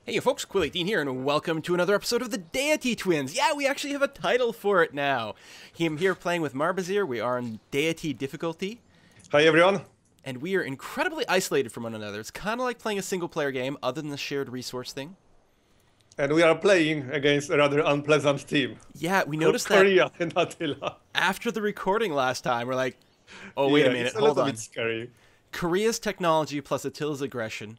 Hey folks, Quill18 here, and welcome to another episode of the Deity Twins. Yeah, we actually have a title for it now. I'm here playing with Marbazir. We are on Deity difficulty. Hi everyone. And we are incredibly isolated from one another. It's kind of like playing a single-player game, other than the shared resource thing. And we are playing against a rather unpleasant team. Yeah, we noticed that Korea and Attila. after the recording last time. We're like, oh, wait a minute, it's a hold little on. bit scary. Korea's technology plus Attila's aggression.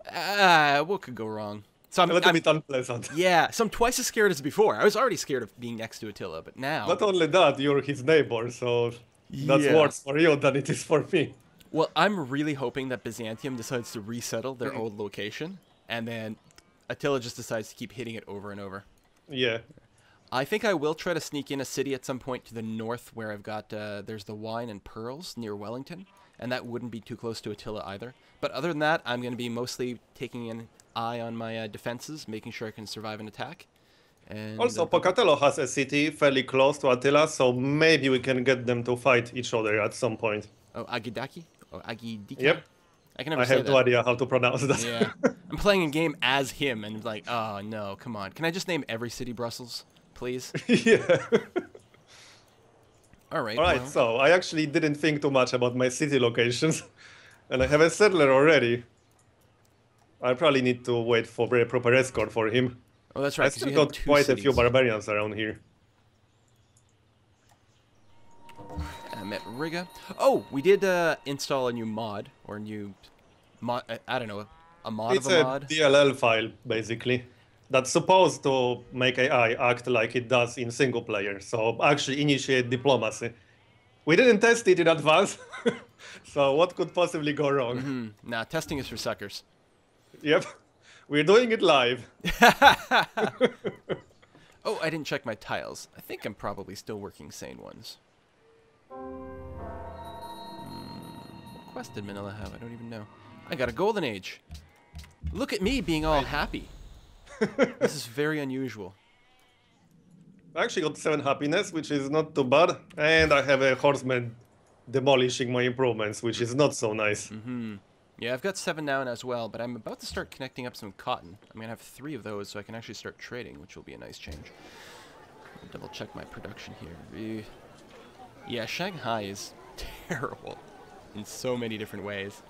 What could go wrong? So A little bit unpleasant. Yeah, so I'm twice as scared as before. I was already scared of being next to Attila, but now... Not only that, you're his neighbor, so that's worse for you than it is for me. Well, I'm really hoping that Byzantium decides to resettle their old location, and then Attila just decides to keep hitting it over and over. Yeah. I think I will try to sneak in a city at some point to the north where I've got, there's the Wine and Pearls near Wellington, and that wouldn't be too close to Attila either. But other than that, I'm going to be mostly taking an eye on my defenses, making sure I can survive an attack. And Also, Pocatello has a city fairly close to Attila, so maybe we can get them to fight each other at some point. Oh, Agidaki? Or Agidika? Yep. I can never I say have that. no idea how to pronounce that. Yeah. I'm playing a game as him, and like, oh no, come on. Can I just name every city Brussels, please? Yeah. Alright, Alright, so I actually didn't think too much about my city locations. And I have a settler already. I probably need to wait for a proper escort for him. oh, that's right. I 'cause still you have got two quite a few cities. barbarians around here. I met Riga. Oh, we did install a new mod, or a new mod, I don't know, a mod It's of a a mod. DLL file, basically, that's supposed to make AI act like it does in single player, so actually initiate diplomacy. We didn't test it in advance, so what could possibly go wrong? Nah, testing is for suckers. Yep, we're doing it live. Oh, I didn't check my tiles. I think I'm probably still working sane ones. What quest did Manila have? I don't even know. I got a golden age. Look at me being all happy. This is very unusual. I actually got 7 happiness, which is not too bad, and I have a horseman demolishing my improvements, which is not so nice. Yeah, I've got 7 now as well, but I'm about to start connecting up some cotton. I'm going to have 3 of those so I can actually start trading, which will be a nice change. I'll double check my production here. Yeah, Shanghai is terrible in so many different ways.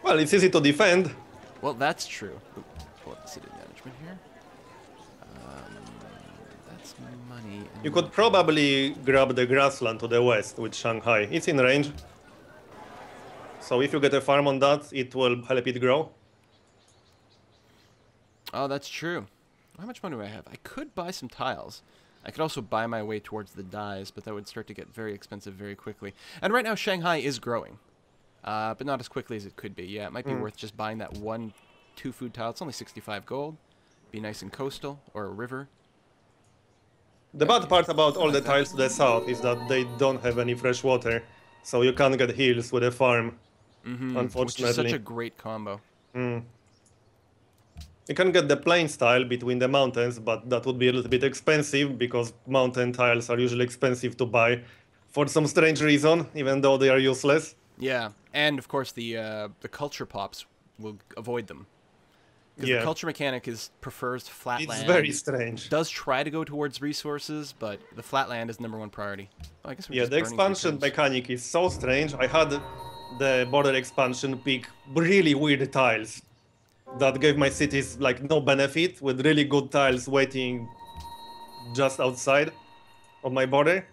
Well, it's easy to defend. Well, that's true. Ooh, pull up the city management here. That's money. And You could probably grab the grassland to the west with Shanghai. It's in range. So if you get a farm on that, it will help it grow. oh, that's true. How much money do I have? I could buy some tiles. I could also buy my way towards the dyes, but that would start to get very expensive very quickly. And right now, Shanghai is growing. But not as quickly as it could be. Yeah, it might be worth just buying that 2 food tile. It's only 65 gold. Be nice and coastal, or a river. The bad part about all the tiles to the south is that they don't have any fresh water, so you can't get hills with a farm, unfortunately. Which is such a great combo. You can get the plain style between the mountains, but that would be a little bit expensive because mountain tiles are usually expensive to buy for some strange reason, even though they are useless. Yeah, and of course the culture pops will avoid them. Because Yeah. the culture mechanic prefers flat It's land. very strange. Does try to go towards resources, but the flat land is #1 priority. Oh, I guess we're Yeah, just the burning through expansion turns. mechanic is so strange. I had the border expansion pick really weird tiles that gave my cities like no benefit, with really good tiles waiting just outside of my border.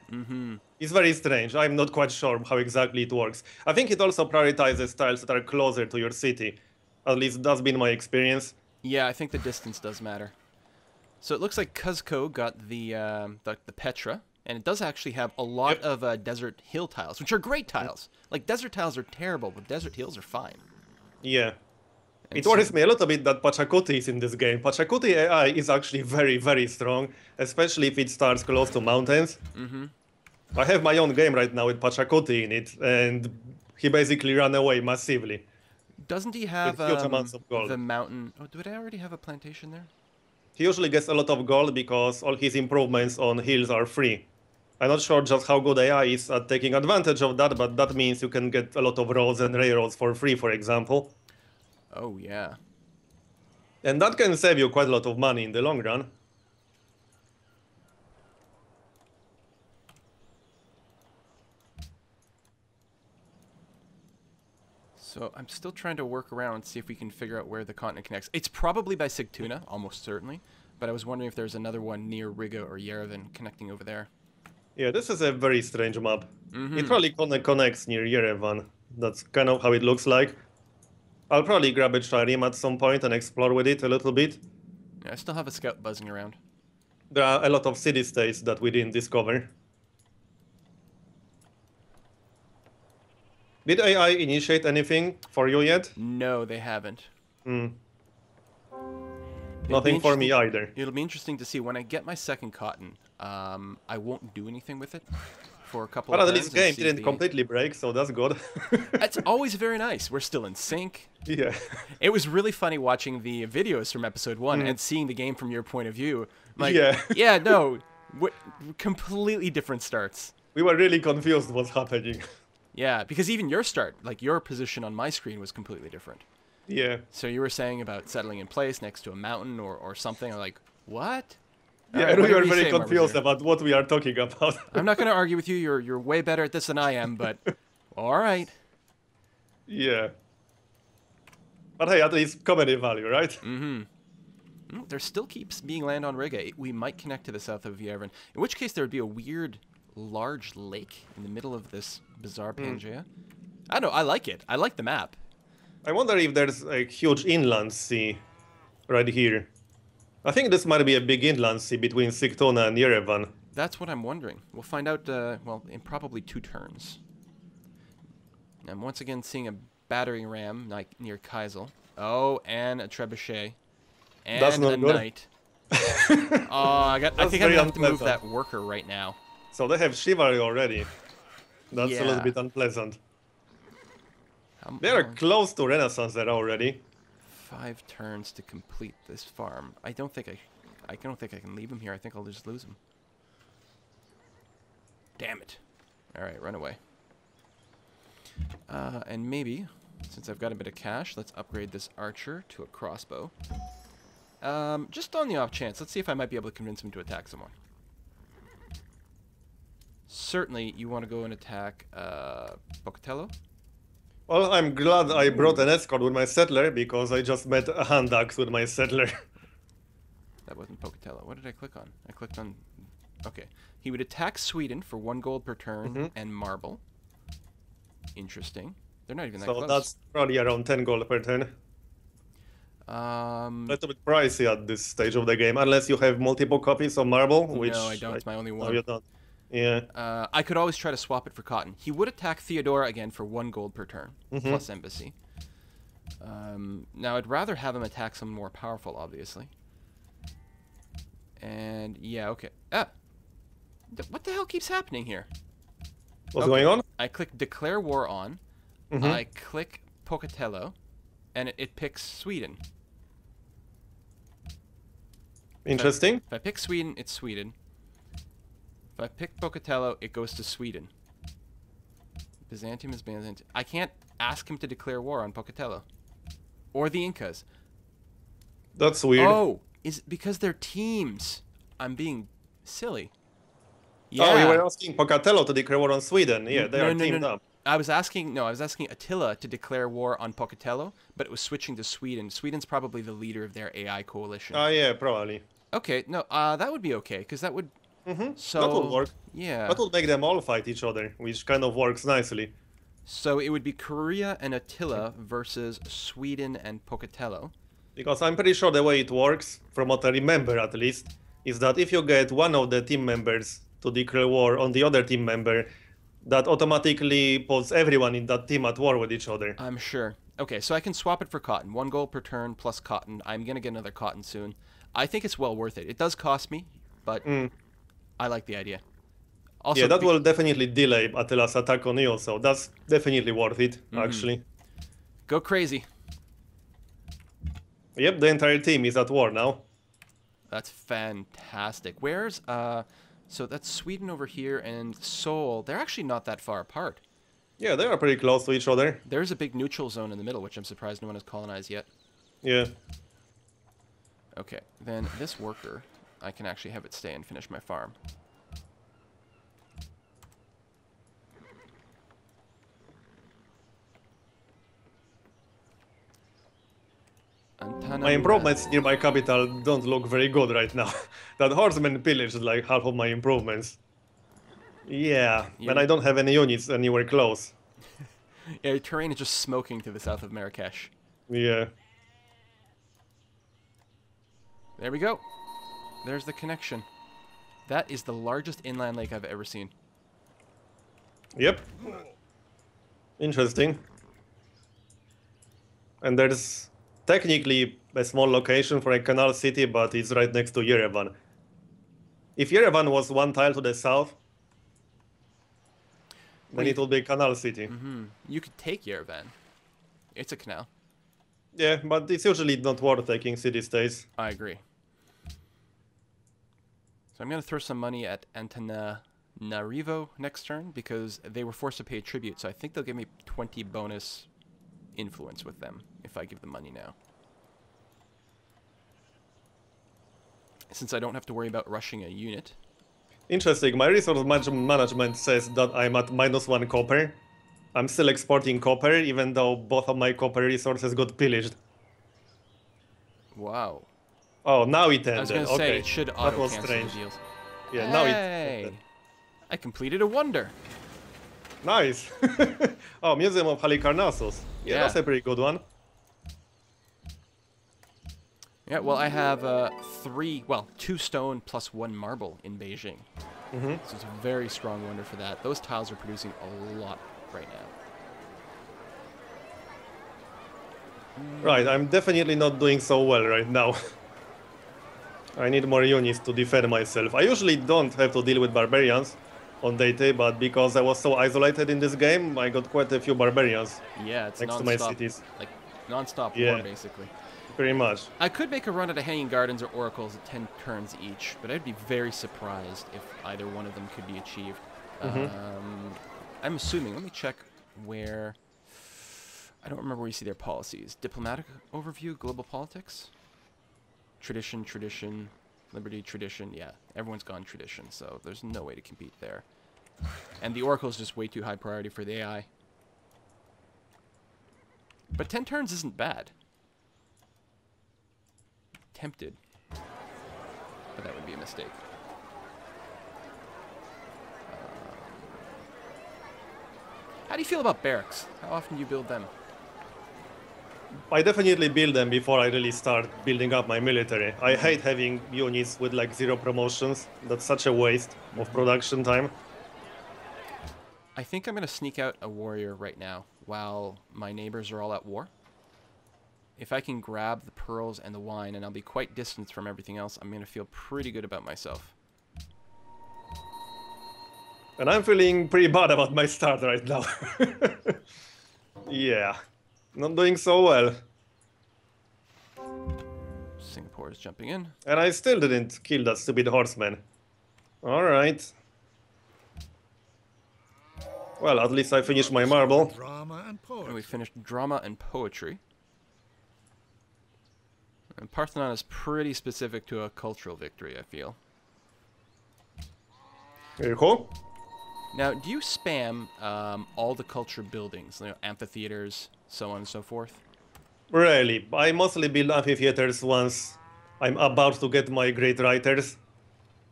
It's very strange. I'm not quite sure how exactly it works. I think it also prioritizes tiles that are closer to your city. At least that's been my experience. Yeah, I think the distance does matter. So it looks like Cuzco got the Petra, and it does actually have a lot of desert hill tiles, which are great tiles. Like, desert tiles are terrible, but desert hills are fine. Yeah. And It so- worries me a little bit that Pachacuti is in this game. Pachacuti AI is actually very, very strong, especially if it starts close to mountains. I have my own game right now with Pachacuti in it, and he basically ran away massively. Doesn't he have huge amounts of gold. the mountain... Oh, did I already have a plantation there? He usually gets a lot of gold because all his improvements on hills are free. I'm not sure just how good AI is at taking advantage of that, but that means you can get a lot of roads and railroads for free, for example. Oh, yeah. And that can save you quite a lot of money in the long run. So I'm still trying to work around and see if we can figure out where the continent connects. It's probably by Sigtuna, almost certainly. But I was wondering if there's another one near Riga or Yerevan connecting over there. Yeah, this is a very strange map. It Mm-hmm. probably connects near Yerevan. That's kind of how it looks like. I'll probably grab a trireme at some point and explore with it a little bit. Yeah, I still have a scout buzzing around. There are a lot of city-states that we didn't discover. Did AI initiate anything for you yet? No, they haven't. Hmm. It'll be Nothing for me interesting- either. It'll be interesting to see when I get my second cotton. I won't do anything with it for a couple But of at turns. least game and see if didn't completely break, so that's good. That's always very nice. We're still in sync. Yeah. It was really funny watching the videos from episode 1 and seeing the game from your point of view. Like, Yeah. yeah, no, completely different starts. We were really confused what's happening. Yeah, because even your start, like your position on my screen was completely different. Yeah. So you were saying about settling in place next to a mountain or something. I'm like, what? Yeah, Alright, and we whatever were you very say, confused Marmazier. about what we are talking about. I'm not going to argue with you. You're way better at this than I am, but all right. Yeah. But hey, at least comedy value, right? There still keeps being land on Riga. We might connect to the south of Yerevan, in which case there would be a weird, large lake in the middle of this bizarre Pangaea. I don't know. I like it. I like the map. I wonder if there's a huge inland sea right here. I think this might be a big inland sea between Sigtuna and Yerevan. That's what I'm wondering. We'll find out, well, in probably 2 turns. I'm once again seeing a battering ram like near Kaisel. Oh, and a trebuchet. And That's not a good. knight. I think I'm very going to have to move unpleasant. that worker right now. So they have chivalry already. That's a little Yeah. bit unpleasant. They How are close to Renaissance there already. 5 turns to complete this farm. I don't think I don't think I can leave him here. I think I'll just lose him. Damn it. All right, run away. And maybe, since I've got a bit of cash, let's upgrade this archer to a crossbow. Just on the off chance, let's see if I might be able to convince him to attack someone. Certainly, you want to go and attack Pocatello. Well, I'm glad I brought an escort with my settler because I just met a hand axe with my settler. That wasn't Pocatello. What did I click on? I clicked on... Okay. He would attack Sweden for 1 gold per turn and marble. Interesting. They're not even that So close. that's probably around 10 gold per turn. A little bit pricey at this stage of the game, unless you have multiple copies of marble, which... No, I don't. It's my only one. No, you don't. Yeah. I could always try to swap it for cotton. He would attack Theodora again for 1 gold per turn, plus embassy. Now, I'd rather have him attack someone more powerful, obviously. And, yeah, okay. What the hell keeps happening here? What's going on? I click Declare War on. I click Pocatello, and it picks Sweden. Interesting. If I pick Sweden, it's Sweden. If I pick Pocatello, it goes to Sweden. Byzantium is Byzantium. I can't ask him to declare war on Pocatello. Or the Incas. That's weird. Oh, is it because they're teams? I'm being silly. Yeah. Oh, you were asking Pocatello to declare war on Sweden. Yeah, they are teamed up. I was asking Attila to declare war on Pocatello, but it was switching to Sweden. Sweden's probably the leader of their AI coalition. Oh, yeah, probably. Okay, no, that would be okay, because that would... So, that would work. Yeah. That would make them all fight each other, which kind of works nicely. So it would be Korea and Attila versus Sweden and Pocatello. Because I'm pretty sure the way it works, from what I remember at least, is that if you get one of the team members to declare war on the other team member, that automatically puts everyone in that team at war with each other. I'm sure. Okay, so I can swap it for cotton. 1 gold per turn plus cotton. I'm going to get another cotton soon. I think it's well worth it. It does cost me, but I like the idea. Also, Yeah, that will definitely delay Attila's attack on you, so that's definitely worth it, actually. Go crazy. Yep, the entire team is at war now. That's fantastic. Where's, so that's Sweden over here and Seoul. They're actually not that far apart. Yeah, they are pretty close to each other. There's a big neutral zone in the middle, which I'm surprised no one has colonized yet. Yeah. Okay, then this worker, I can actually have it stay and finish my farm. My improvements near my capital don't look very good right now. That horseman pillaged like half of my improvements. Yeah, and I don't have any units anywhere close. Yeah, your terrain is just smoking to the south of Marrakesh. Yeah. There we go. There's the connection. That is the largest inland lake I've ever seen. Yep. Interesting. And there's technically a small location for a canal city, but it's right next to Yerevan. If Yerevan was one tile to the south, then it would be a canal city. You could take Yerevan. It's a canal. Yeah, but it's usually not worth taking city-states. I agree. So I'm going to throw some money at Antananarivo next turn because they were forced to pay a tribute. So I think they'll give me 20 bonus influence with them if I give them money now. Since I don't have to worry about rushing a unit. Interesting. My resource management says that I'm at -1 copper. I'm still exporting copper, even though both of my copper resources got pillaged. Wow. Oh, now it ended. I was going to say, okay. it should That was auto-cancel the strange. deals. Yeah, now it Hey! ended. I completed a wonder. Nice. Oh, Museum of Halicarnassus. Yeah, that's a pretty good one. Yeah, well, I have 2 stone plus 1 marble in Beijing. So it's a very strong wonder for that. Those tiles are producing a lot right now. Right, I'm definitely not doing so well right now. I need more units to defend myself. I usually don't have to deal with barbarians on Deity, but because I was so isolated in this game, I got quite a few barbarians Yeah, it's next to my cities. like non-stop Yeah. war, basically. Pretty much. I could make a run at a Hanging Gardens or Oracles at 10 turns each, but I'd be very surprised if either one of them could be achieved. I'm assuming, let me check where... I don't remember where you see their policies. Diplomatic overview, global politics? Tradition, liberty, tradition. Yeah, everyone's gone tradition, so there's no way to compete there. And the Oracle is just way too high priority for the AI. But 10 turns isn't bad. Tempted. But that would be a mistake. How do you feel about barracks? How often do you build them? I definitely build them before I really start building up my military. I hate having units with like 0 promotions. That's such a waste of production time. I think I'm going to sneak out a warrior right now while my neighbors are all at war. If I can grab the pearls and the wine and I'll be quite distant from everything else, I'm going to feel pretty good about myself. And I'm feeling pretty bad about my start right now. Yeah, not doing so well. Singapore is jumping in. And I still didn't kill that stupid horseman. Alright. Well, at least I finished my marble. Drama and And poetry. we finished drama and poetry. And Parthenon is pretty specific to a cultural victory, I feel. Here you go. Now, do you spam all the culture buildings, you know, amphitheaters, so on and so forth? Really, I mostly build amphitheaters once I'm about to get my great writers.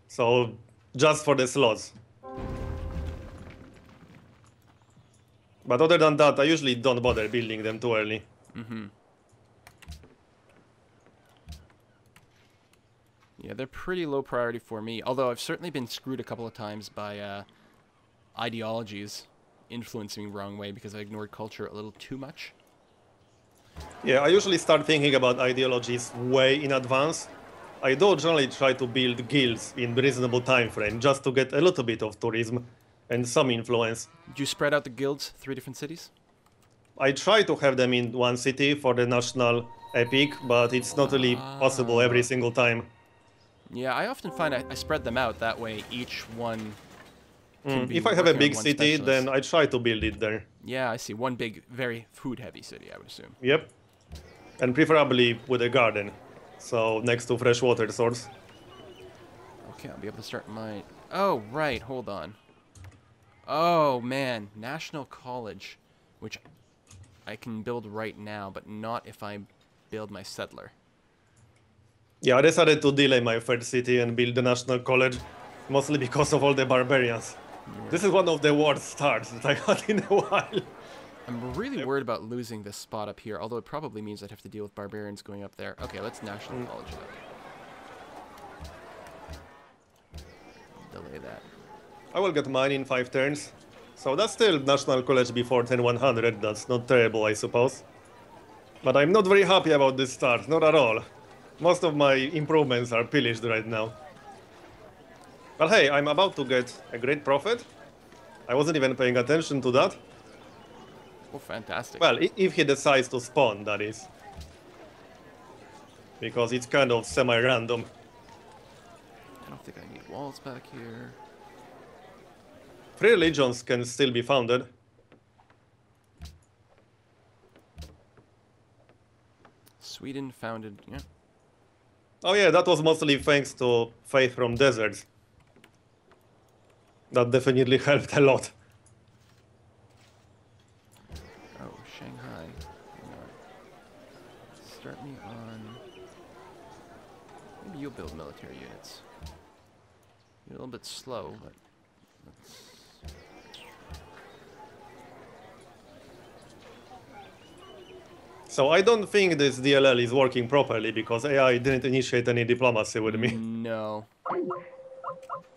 So, just for the slots. But other than that, I usually don't bother building them too early. Yeah, they're pretty low priority for me, although I've certainly been screwed a couple of times by ideologies influencing me the wrong way because I ignored culture a little too much. Yeah, I usually start thinking about ideologies way in advance. I do generally try to build guilds in reasonable time frame just to get a little bit of tourism and some influence. Did you spread out the guilds, 3 different cities? I try to have them in one city for the national epic, but it's not really possible every single time. Yeah, I often find I spread them out, that way each one can be If I have a working on big one city, specialist. then I try to build it there. Yeah, I see. One big, very food-heavy city, I would assume. Yep. And preferably with a garden. So next to fresh water source. Okay, I'll be able to start my... Oh, right. Hold on. Oh, man. National College, which I can build right now, but not if I build my settler. Yeah, I decided to delay my third city and build the National College, mostly because of all the barbarians. This is one of the worst starts that I had in a while. I'm really worried about losing this spot up here, although it probably means I'd have to deal with barbarians going up there. Okay, let's National College that. Delay that. I will get mine in 5 turns. So that's still National College before 10100, that's not terrible, I suppose. But I'm not very happy about this start, not at all. Most of my improvements are pillaged right now. But hey, I'm about to get a great profit. I wasn't even paying attention to that. Oh, fantastic. Well, if he decides to spawn, that is. Because it's kind of semi-random. I don't think I need walls back here. 3 legions can still be founded. Sweden founded, yeah. Oh yeah, that was mostly thanks to Faith from Deserts. That definitely helped a lot. Oh, Shanghai. Hang on. Start me on... Maybe you'll build military units. You're a little bit slow, but... Let's... So I don't think this DLL is working properly because AI didn't initiate any diplomacy with me. No.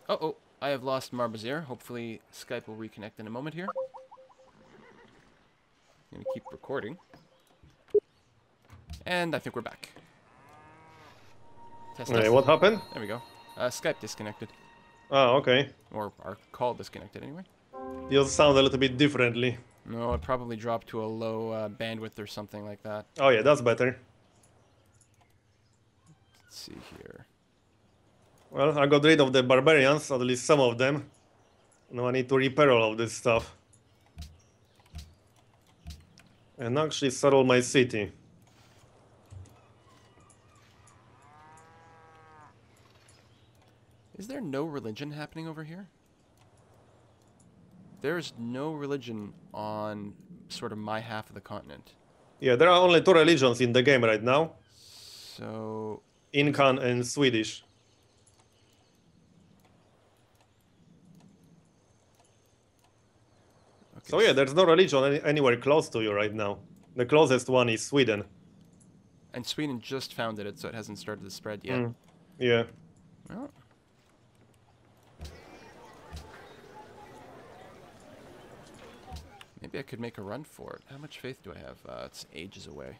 Uh-oh. I have lost Marbazir. Hopefully Skype will reconnect in a moment here. I'm going to keep recording. And I think we're back. Test, Okay, test. what happened? There we go. Skype disconnected. Oh, okay. Or our call disconnected anyway. You sound a little bit differently. No, it probably dropped to a low bandwidth or something like that. Oh yeah, that's better. Let's see here. Well, I got rid of the barbarians, at least some of them. Now I need to repair all of this stuff. And actually settle my city. Is there no religion happening over here? There's no religion on sort of my half of the continent. Yeah, there are only 2 religions in the game right now. So... Incan and Swedish. Okay. So yeah, there's no religion anywhere close to you right now. The closest one is Sweden. And Sweden just founded it, so it hasn't started to spread yet. Yeah. Well... Maybe I could make a run for it. How much faith do I have? It's ages away.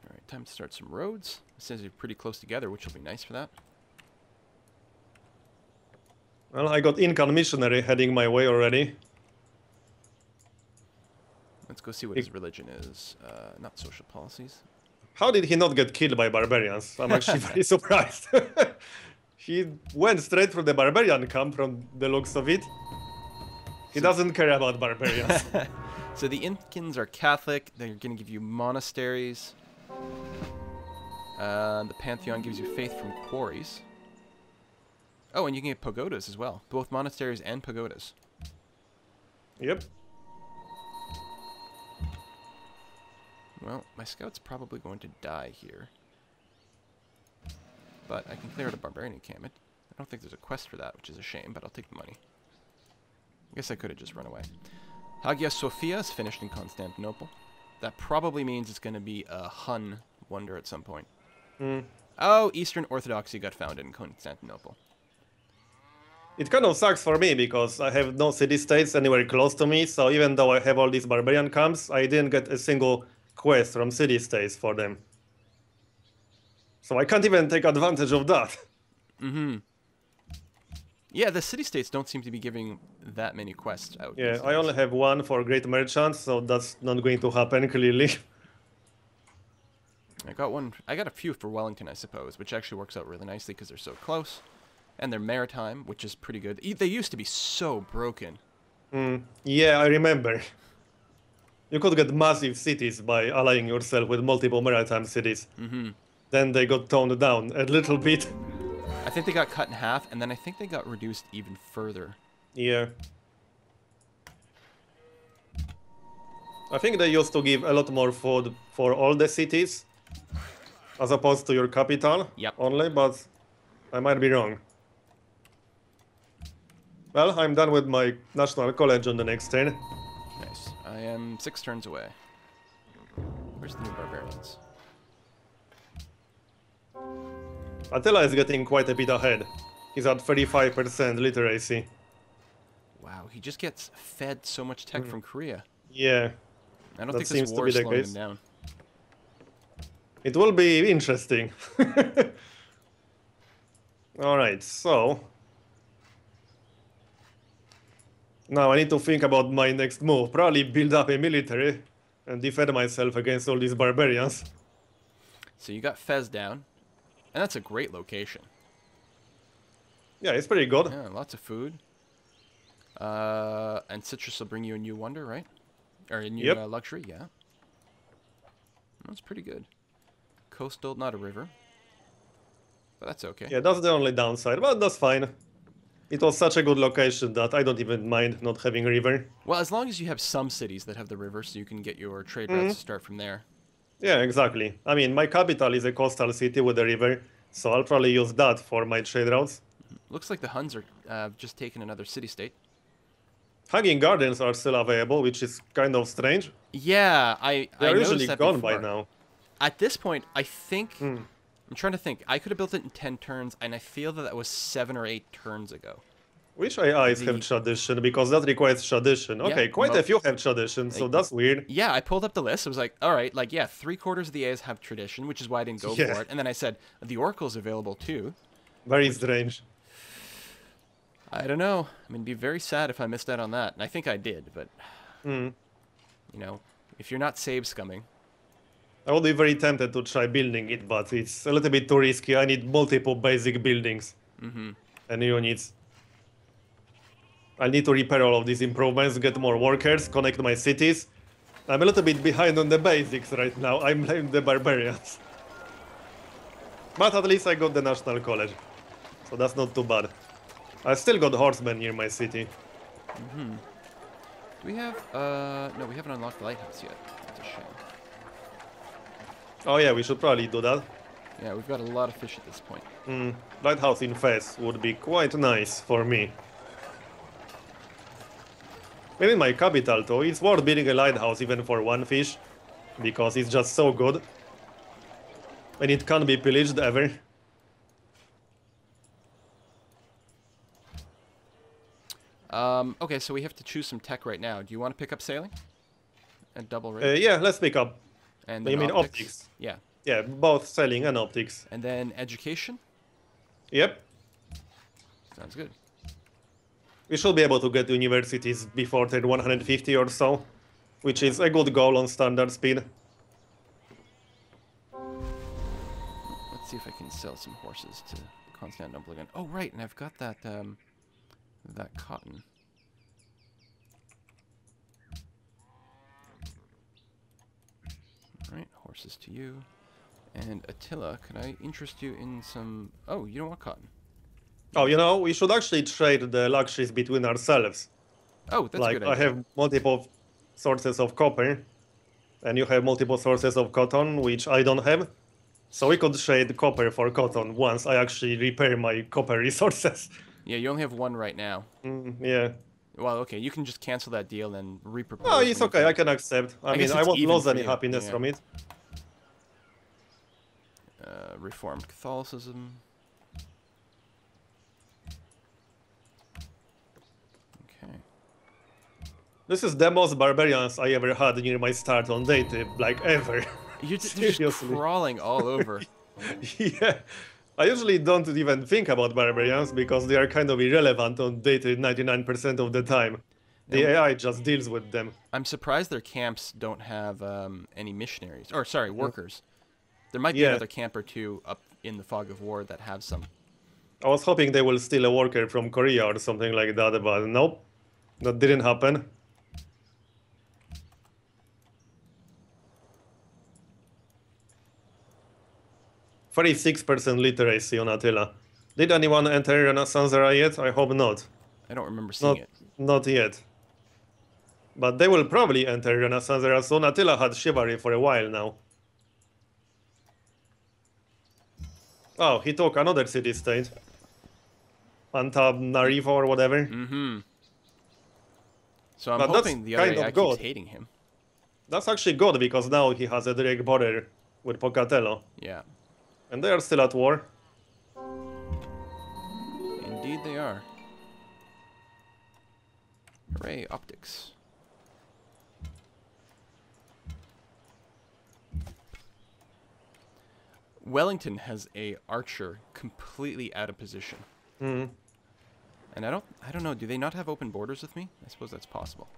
Alright, time to start some roads. It says they're pretty close together, which will be nice for that. Well, I got Incan missionary heading my way already. Let's go see what his religion is. Not social policies. How did he not get killed by barbarians? I'm actually very surprised. He went straight from the barbarian camp from the looks of it. He doesn't care about barbarians. So the Incans are Catholic. They're going to give you monasteries. The Pantheon gives you faith from quarries. Oh, and you can get pagodas as well. Both monasteries and pagodas. Yep. Well, my scout's probably going to die here. But I can clear out a barbarian encampment. I don't think there's a quest for that, which is a shame, but I'll take the money. I guess I could have just run away. Hagia Sophia is finished in Constantinople. That probably means it's going to be a Hun wonder at some point. Oh, Eastern Orthodoxy got founded in Constantinople. It kind of sucks for me because I have no city-states anywhere close to me, so even though I have all these barbarian camps, I didn't get a single quest from city-states for them. So I can't even take advantage of that. Yeah, the city-states don't seem to be giving that many quests out. Yeah, these I days. only have one for Great Merchants, so that's not going to happen, clearly. I got one. I got a few for Wellington, I suppose, which actually works out really nicely because they're so close, and they're maritime, which is pretty good. They used to be so broken. Yeah, I remember. You could get massive cities by allying yourself with multiple maritime cities. Then they got toned down a little bit. I think they got cut in half, and then I think they got reduced even further. Yeah. I think they used to give a lot more food for all the cities, as opposed to your capital Yep. only, but I might be wrong. Well, I'm done with my national college on the next turn. Nice. I am 6 turns away. Where's the new barbarians? Attila is getting quite a bit ahead. He's at 35% literacy. Wow, he just gets fed so much tech from Korea. Yeah, I don't that think seems this to war be is the slowing case. them down. It will be interesting. Alright, so... Now I need to think about my next move. Probably build up a military and defend myself against all these barbarians. So you got Fez down, and that's a great location. Yeah, it's pretty good. Yeah, lots of food. And citrus will bring you a new wonder, right? Or a new Yep. luxury, yeah. That's pretty good. Coastal, not a river. But that's okay. Yeah, that's the only downside, but that's fine. It was such a good location that I don't even mind not having a river. Well, as long as you have some cities that have the river, so you can get your trade routes to start from there. Yeah, exactly. I mean, my capital is a coastal city with a river, so I'll probably use that for my trade routes. Looks like the Huns are just taking another city-state. Hanging Gardens are still available, which is kind of strange. Yeah, I They're noticed usually that gone before. by now. At this point, I think... I'm trying to think. I could have built it in 10 turns, and I feel that that was 7 or 8 turns ago. Which AIs have tradition? Because that requires tradition. Okay, quite a few have tradition, so that's weird. Yeah, I pulled up the list. I was like, all right, like, yeah, 3/4 of the A's have tradition, which is why I didn't go Yeah. for it. And then I said, the Oracle's available too. Very strange. I don't know. I mean, it'd be very sad if I missed out on that. And I think I did, but, you know, if you're not save scumming. I would be very tempted to try building it, but it's a little bit too risky. I need multiple basic buildings and units. I need to repair all of these improvements, get more workers, connect my cities. I'm a little bit behind on the basics right now. I blame the barbarians. But at least I got the National College, so that's not too bad. I still got horsemen near my city. Do we have, no, we haven't unlocked the lighthouse yet. That's a shame. Oh yeah, we should probably do that. Yeah, we've got a lot of fish at this point. Lighthouse in Fez would be quite nice for me. Maybe my capital too. It's worth building a lighthouse even for one fish, because it's just so good. And it can't be pillaged ever. Okay, so we have to choose some tech right now. Do you want to pick up sailing? And double rate? Yeah, let's pick up. And You then mean optics? Yeah. Yeah, both selling and optics. And then education? Yep. Sounds good. We should be able to get universities before turn 150 or so, which is a good goal on standard speed. Let's see if I can sell some horses to Constantinople again. Oh, right, and I've got that, that cotton. Alright, horses to you. And Attila, can I interest you in some... Oh, you don't want cotton. Oh, you know, we should actually trade the luxuries between ourselves. Oh, that's a Like, good I idea. have multiple sources of copper, and you have multiple sources of cotton, which I don't have. So we could trade copper for cotton once I actually repair my copper resources. Yeah, you only have one right now. Yeah. Well, okay, you can just cancel that deal and repropose. Oh, it's when you okay, can. I can accept. I mean, guess I it's won't even lose for any you, happiness yeah. from it. Reformed Catholicism. Okay. This is the most barbarians I ever had near my start on Deity, like ever. They're just Seriously. crawling all over. Yeah. I usually don't even think about barbarians because they are kind of irrelevant on Deity 99% of the time. The And AI just deals with them. I'm surprised their camps don't have any missionaries. Or, sorry, Mm. workers. There might be Yeah, another camp or two up in the Fog of War that have some. I was hoping they will steal a worker from Korea or something like that, but nope, that didn't happen. 36% literacy on Attila. Did anyone enter Renaissance era yet? I hope not. I don't remember seeing Not, it. not yet. But they will probably enter Renaissance era soon. Attila had chivalry for a while now. Oh, he took another city-state. Antananarivo or whatever. Mm-hmm. So I'm But that's hoping the other kind AI of keeps good. hating him. That's actually good because now he has a direct border with Pocatello. Yeah. And they are still at war. Indeed they are. Hooray, optics. Wellington has a archer completely out of position. Mm. And I don't know, do they not have open borders with me? I suppose that's possible.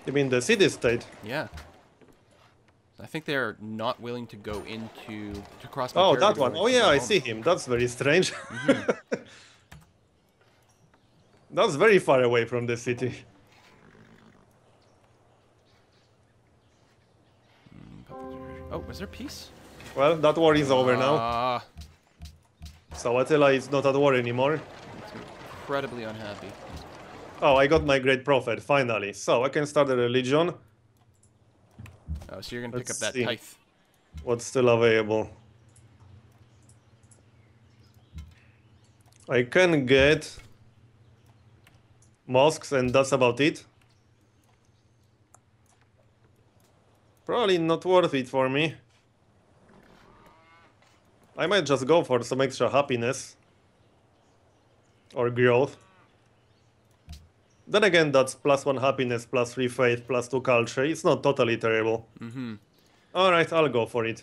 You mean the city-state? Yeah. I think they're not willing to go to cross my Oh, that territory one. to Oh go yeah, I home. see him. That's very strange. That's very far away from the city. Oh, was there peace? Well, that war is over now. Ah, So Attila is not at war anymore. it's incredibly unhappy. Oh, I got my great prophet, finally. So I can start a religion. Oh, so you're gonna pick Let's up that see. tithe. What's still available? I can get mosques and that's about it. Probably not worth it for me. I might just go for some extra happiness. Or growth. Then again, that's +1 happiness, +3 faith, +2 culture. It's not totally terrible. Mm-hmm. Alright, I'll go for it.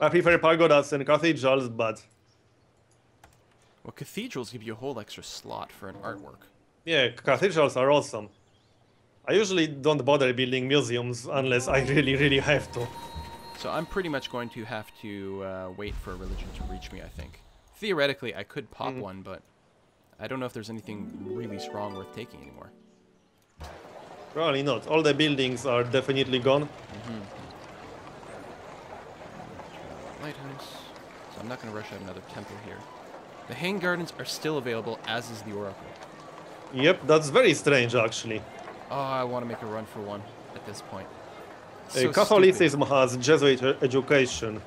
I prefer pagodas and cathedrals, but Well, cathedrals give you a whole extra slot for an artwork. yeah, cathedrals are awesome. I usually don't bother building museums unless I really have to. So I'm pretty much going to have to wait for a religion to reach me, I think. Theoretically, I could pop one, but I don't know if there's anything really strong worth taking anymore. Probably not. All the buildings are definitely gone. Lighthouse. So I'm not going to rush out another temple here. The Hanging Gardens are still available, as is the Oracle. Yep, that's very strange actually. Oh, I want to make a run for one at this point. So Catholicism has Jesuit education.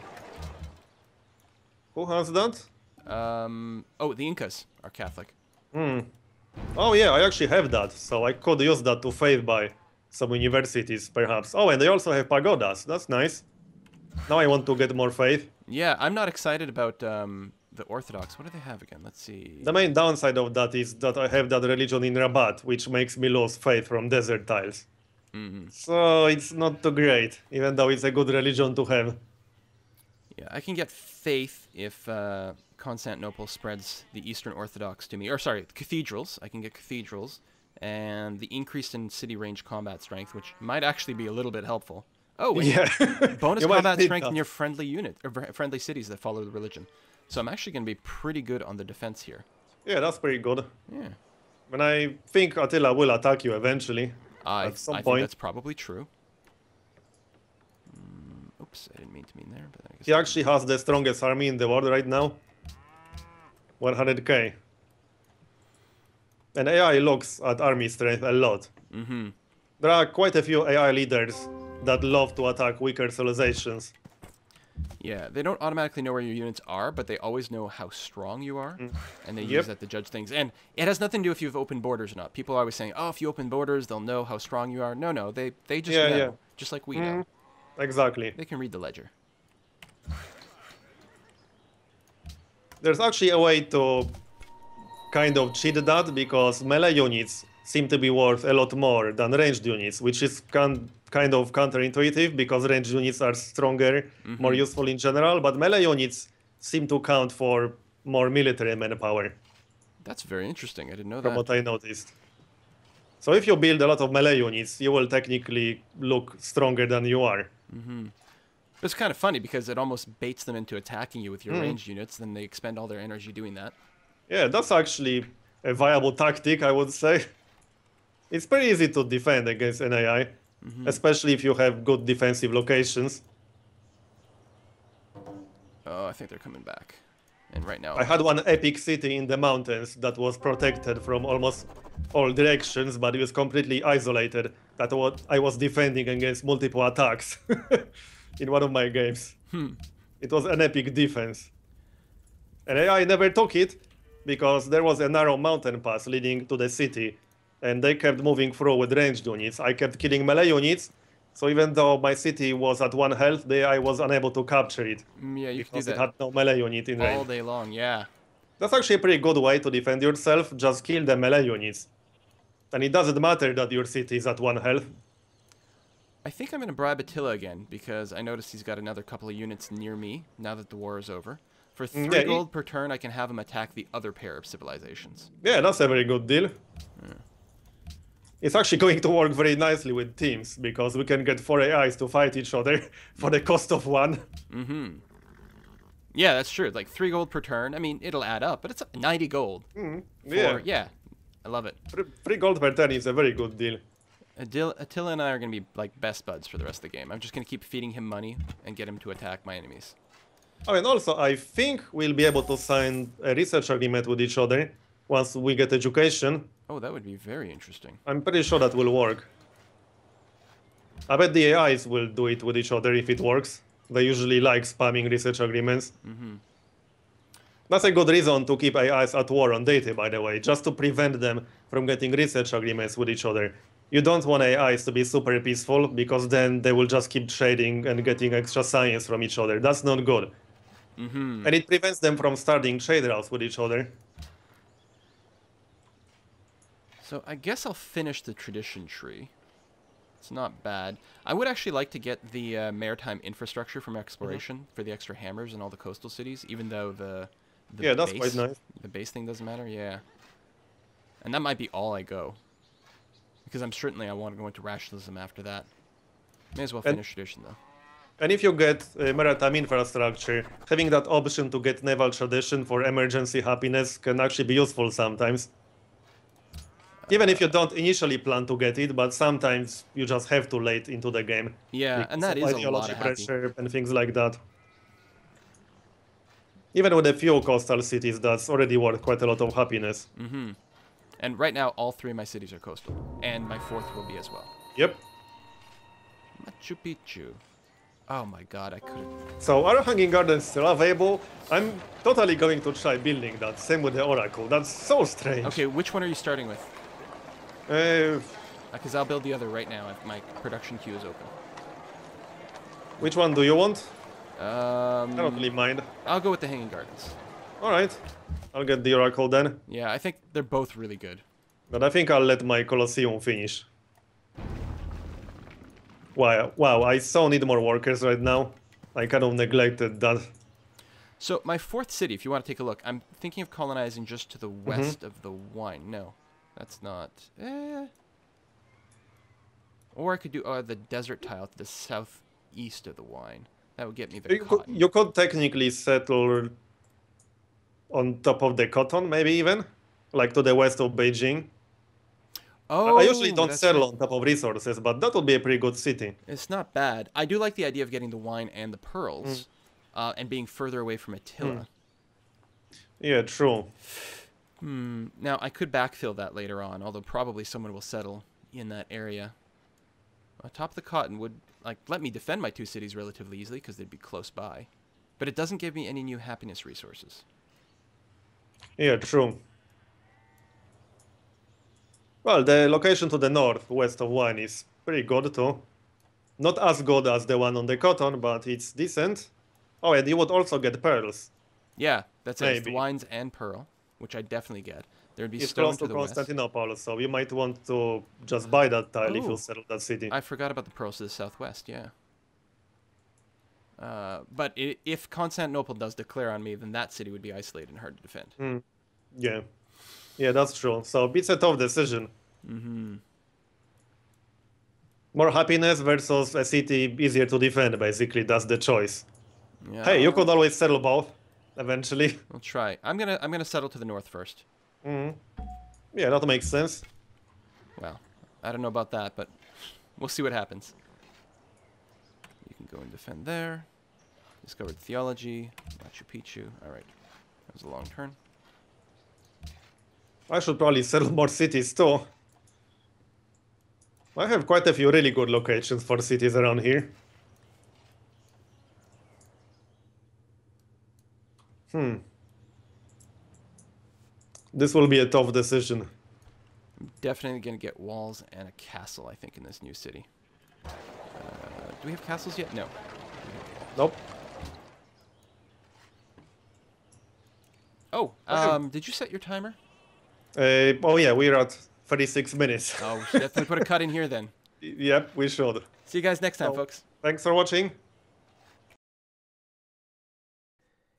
Who has that? Oh, the Incas are Catholic. Oh yeah, I actually have that, so I could use that to faith by some universities, perhaps. Oh, and they also have pagodas. That's nice. Now I want to get more faith. Yeah, I'm not excited about the Orthodox. What do they have again? Let's see. The main downside of that is that I have that religion in Rabat, which makes me lose faith from desert tiles. So it's not too great, even though it's a good religion to have. Yeah, I can get faith if Constantinople spreads the Eastern Orthodox to me. Or sorry, cathedrals. I can get cathedrals. And the increase in city range combat strength, which might actually be a little bit helpful. Oh, wait. Yeah. Bonus You might combat need strength in that. your friendly unit, or friendly cities that follow the religion. So I'm actually going to be pretty good on the defense here. Yeah, that's pretty good. Yeah. And I think Attila will attack you eventually. I At some think point. that's probably true. Oops, I didn't mean to mean there, but I guess. He actually has the strongest army in the world right now. 100k. And AI looks at army strength a lot. There are quite a few AI leaders that love to attack weaker civilizations. Yeah, they don't automatically know where your units are, but they always know how strong you are, and they use Yep. that to judge things. And it has nothing to do if you have open borders or not. People are always saying, "Oh, if you open borders, they'll know how strong you are." No, they just Yeah, know, yeah. just like we know. Exactly. They can read the ledger. There's actually a way to kind of cheat that because melee units seem to be worth a lot more than ranged units, which is kind kind of counterintuitive because range units are stronger, more useful in general, but melee units seem to count for more military manpower, That's very interesting. I didn't know from that. what I noticed. So if you build a lot of melee units, you will technically look stronger than you are. It's kind of funny because it almost baits them into attacking you with your ranged units, then they expend all their energy doing that. Yeah, that's actually a viable tactic, I would say. It's pretty easy to defend against NAI, especially if you have good defensive locations. Oh, I think they're coming back. And right now, I had one epic city in the mountains that was protected from almost all directions, but it was completely isolated. That what I was defending against multiple attacks in one of my games. It was an epic defense. And AI never took it because there was a narrow mountain pass leading to the city, and they kept moving through with ranged units. I kept killing melee units, so even though my city was at 1 health, I was unable to capture it yeah, you can do because it that had no melee unit in range. all day long, yeah. That's actually a pretty good way to defend yourself. Just kill the melee units. And it doesn't matter that your city is at 1 health. I think I'm going to bribe Attila again, because I noticed he's got another couple of units near me, now that the war is over. For 3 Yeah, gold per turn, I can have him attack the other pair of civilizations. Yeah, that's a very good deal. It's actually going to work very nicely with teams, because we can get 4 AIs to fight each other for the cost of 1. Yeah, that's true. Like 3 gold per turn. I mean, it'll add up, but it's 90 gold. Yeah. I love it. 3 gold per turn is a very good deal. Attila and I are going to be like best buds for the rest of the game. I'm just going to keep feeding him money and get him to attack my enemies. Oh, and also, I think we'll be able to sign a research agreement with each other once we get education. Oh, that would be very interesting. I'm pretty sure that will work. I bet the AIs will do it with each other if it works. They usually like spamming research agreements. That's a good reason to keep AIs at war on Deity, by the way, just to prevent them from getting research agreements with each other. You don't want AIs to be super peaceful, because then they will just keep trading and getting extra science from each other. That's not good. And it prevents them from starting trade routes with each other. So I guess I'll finish the tradition tree. It's not bad. I would actually like to get the maritime infrastructure from exploration for the extra hammers in all the coastal cities, even though the Yeah, that's base, quite nice. the base thing doesn't matter, yeah. And that might be all I go. Because I want to go into rationalism after that. May as well finish tradition, though. And if you get maritime infrastructure, having that option to get naval tradition for emergency happiness can actually be useful sometimes. Even if you don't initially plan to get it, but sometimes you just have to late into the game. Yeah, and that is a lot of happy. Pressure and things like that. Even with a few coastal cities, that's already worth quite a lot of happiness. And right now, all 3 of my cities are coastal. And my 4th will be as well. Yep. Machu Picchu. Oh my god, I could've... So, are Hanging Gardens still available? I'm totally going to try building that. Same with the Oracle. That's so strange. Okay, which one are you starting with? Because I'll build the other right now if my production queue is open. Which one do you want? I don't really mind. I'll go with the Hanging Gardens. Alright. I'll get the Oracle then. Yeah, I think they're both really good. But I think I'll let my Colosseum finish. Wow, I so need more workers right now. I kind of neglected that. So, my 4th city, if you want to take a look, I'm thinking of colonizing just to the west of the wine. No, that's not... Or I could do the desert tile to the southeast of the wine. That would get me the cotton. You could technically settle on top of the cotton, maybe even? Like to the west of Beijing. Oh, I usually don't settle right. on top of resources, but that would be a pretty good city. It's not bad. I do like the idea of getting the wine and the pearls, and being further away from Attila. Yeah, true. Now, I could backfill that later on, although probably someone will settle in that area. Top of the cotton would let me defend my 2 cities relatively easily, because they'd be close by. But it doesn't give me any new happiness resources. Yeah, true. Well, the location to the north, west of wine, is pretty good too. Not as good as the one on the cotton, but it's decent. Oh, and you would also get pearls. Yeah, that's it. It's the Maybe. wines and pearl, which I definitely get. There'd be It's stone close to to the west. Constantinople, so you might want to just buy that tile if Oh. you settle that city. I forgot about the pearls to the southwest, yeah. But if Constantinople does declare on me, then that city would be isolated and hard to defend. Yeah. Yeah, that's true. So it's a tough decision. More happiness versus a city easier to defend, basically. That's the choice. Yeah. Hey, you could always settle both, eventually. I'll try. I'm gonna settle to the north first. Yeah, that makes sense. Well, I don't know about that, but we'll see what happens. You can go and defend there. Discovered theology. Machu Picchu. Alright. That was a long turn. I should probably settle more cities, too. I have quite a few really good locations for cities around here. This will be a tough decision. I'm definitely gonna get walls and a castle, I think, in this new city. Do we have castles yet? No. Nope. Oh, did you set your timer? Oh yeah, we're at 36 minutes. Oh, we should definitely put a cut in here then. Yep, we should. See you guys next time, So, folks. Thanks for watching.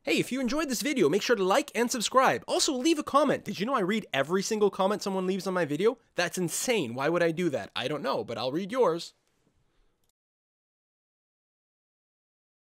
Hey, if you enjoyed this video, make sure to like and subscribe. Also, leave a comment. Did you know I read every single comment someone leaves on my video? That's insane. Why would I do that? I don't know, but I'll read yours.